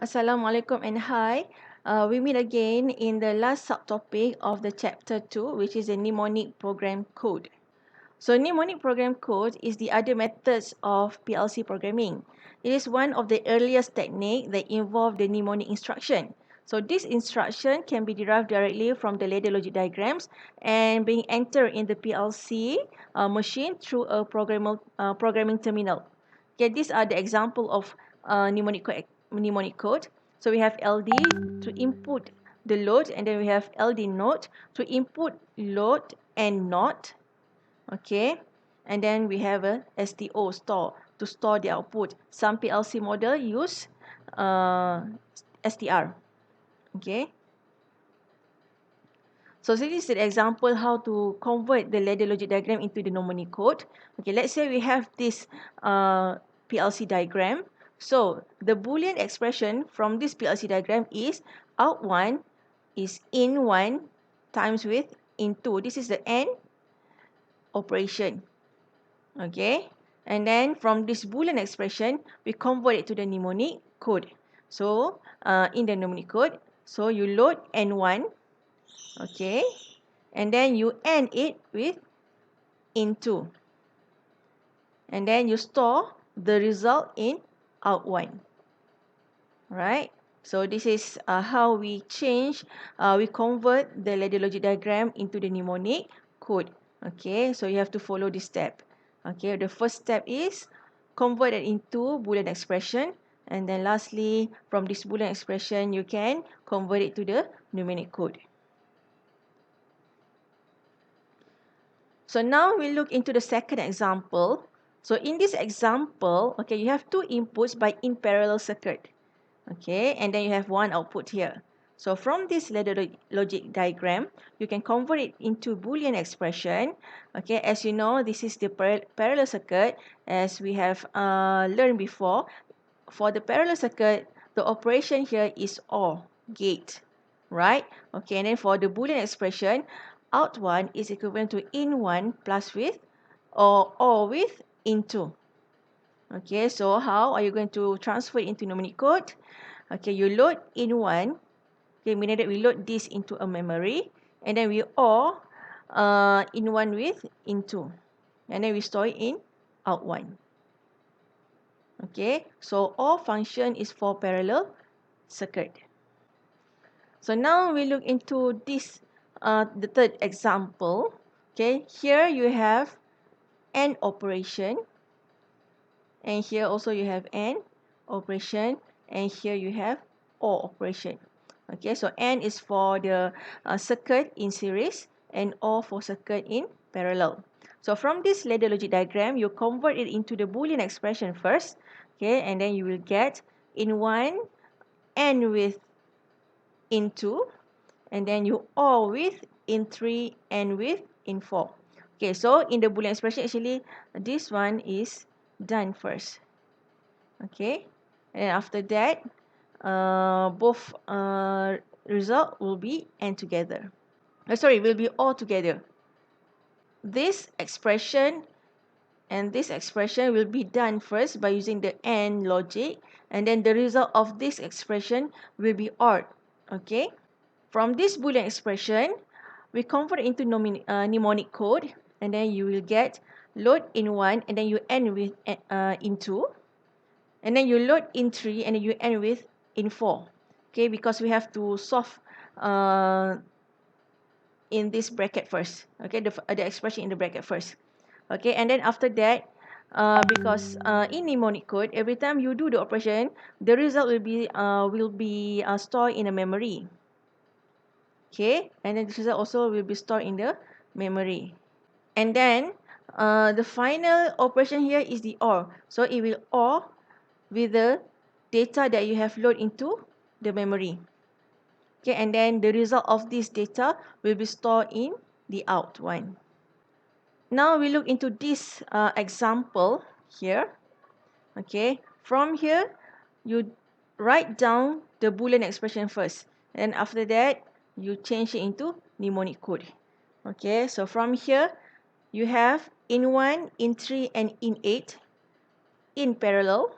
Assalamualaikum and hi. We meet again in the last subtopic of the chapter 2, which is the mnemonic program code. So mnemonic program code is the other methods of PLC programming. It is one of the earliest techniques that involve the mnemonic instruction. So this instruction can be derived directly from the ladder logic diagrams and being entered in the PLC machine through a programming terminal. Okay, these are the example of mnemonic code. So we have LD to input the load, and then we have LD note to input load and not. Okay, and then we have a STO store to store the output. Some PLC model use STR. Okay, so this is an example how to convert the ladder logic diagram into the mnemonic code. Okay, let's say we have this PLC diagram. So the Boolean expression from this PLC diagram is out1 is in1 times with in2. This is the AND operation. Okay, and then from this Boolean expression, we convert it to the mnemonic code. So in the mnemonic code, so you load N1, okay, and then you AND it with into, and then you store the result in out1. Right? So this is how we convert the ladder logic diagram into the mnemonic code. Okay, so you have to follow this step. Okay, the first step is convert it into Boolean expression, and then lastly, from this Boolean expression, you can convert it to the mnemonic code. So now we look into the second example. So in this example, okay, you have two inputs by in parallel circuit. Okay, and then you have one output here. So from this ladder logic diagram, you can convert it into Boolean expression. Okay, as you know, this is the parallel circuit as we have learned before. For the parallel circuit, the operation here is OR, gate, right? Okay, and then for the Boolean expression, out1 is equivalent to in1 plus with or with into. Okay, so how are you going to transfer it into mnemonic code? Okay, you load in1. Okay, meaning that we load this into a memory, and then we OR in1 with into, and then we store it in out1. Okay, so OR function is for parallel circuit. So now we look into this, the third example. Okay, here you have AND operation, and here also you have AND operation, and here you have OR operation. Okay, so AND is for the circuit in series, and OR for circuit in parallel. So from this ladder logic diagram, you convert it into the Boolean expression first. Okay, and then you will get in1 AND with in2, and then you OR with in3 and with in4. Okay, so in the Boolean expression, actually, this one is done first. Okay, and after that, both result will be AND together. Will be all together. This expression and this expression will be done first by using the AND logic, and then the result of this expression will be OR. Okay. From this Boolean expression, we convert into mnemonic code, and then you will get load in1, and then you end with in2, and then you load in3, and then you end with in4. Okay, because we have to solve in this bracket first. Okay, the expression in the bracket first. Okay, and then after that, because in mnemonic code, every time you do the operation, the result will be stored in a memory. Okay, and then this result also will be stored in the memory. And then the final operation here is the OR. So it will OR with the data that you have loaded into the memory. Okay, and then the result of this data will be stored in the out one. Now we look into this example here. Okay, from here you write down the Boolean expression first, and after that you change it into mnemonic code. Okay, so from here you have in1, in3, and in8 in parallel.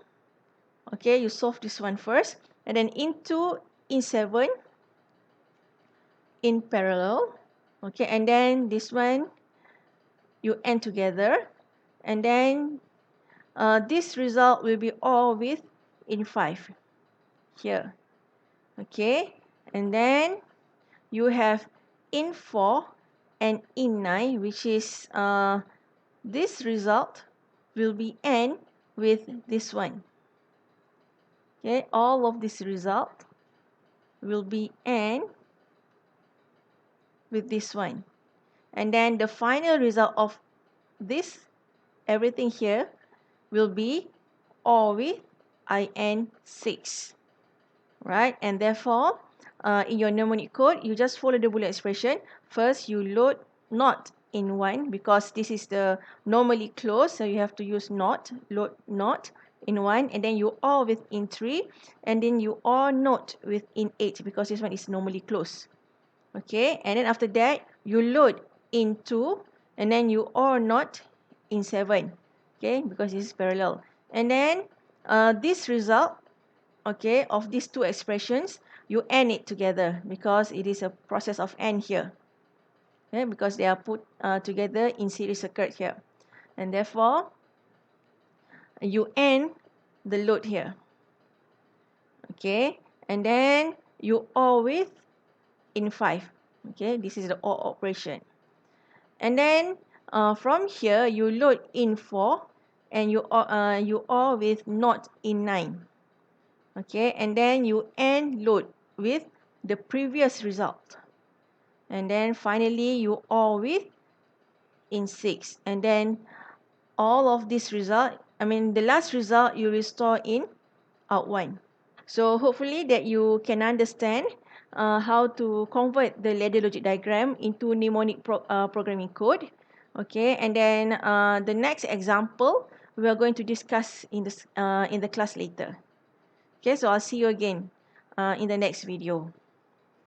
Okay, you solve this one first, and then into in7 in parallel. Okay, and then this one you AND together, and then this result will be all with in 5 here. Okay, and then you have in 4 and in 9, which is this result will be AND with this one. Okay, all of this result will be AND with this one. And then the final result of this, everything here, will be OR with IN6. Right? And therefore, in your mnemonic code, you just follow the Boolean expression. First, you load not in 1 because this is the normally closed, so you have to use not, load not in 1, and then you OR with in 3, and then you OR not with in 8 because this one is normally closed. Okay, and then after that, you load in 2, and then you OR not in 7. Okay, because this is parallel. And then this result, okay, of these two expressions, you AND it together because it is a process of AND here. Okay, because they are put together in series circuit here. And therefore, you AND the load here. Okay, and then you OR with in 5. Okay, this is the OR operation. And then from here, you load in 4 and you OR with not in 9. Okay, and then you AND load with the previous result. And then finally, you OR with in 6. And then all of this result, the last result you restore in out 1. So hopefully that you can understand how to convert the ladder logic diagram into mnemonic programming code. Okay, and then the next example we are going to discuss in the class later. Okay, so I'll see you again in the next video.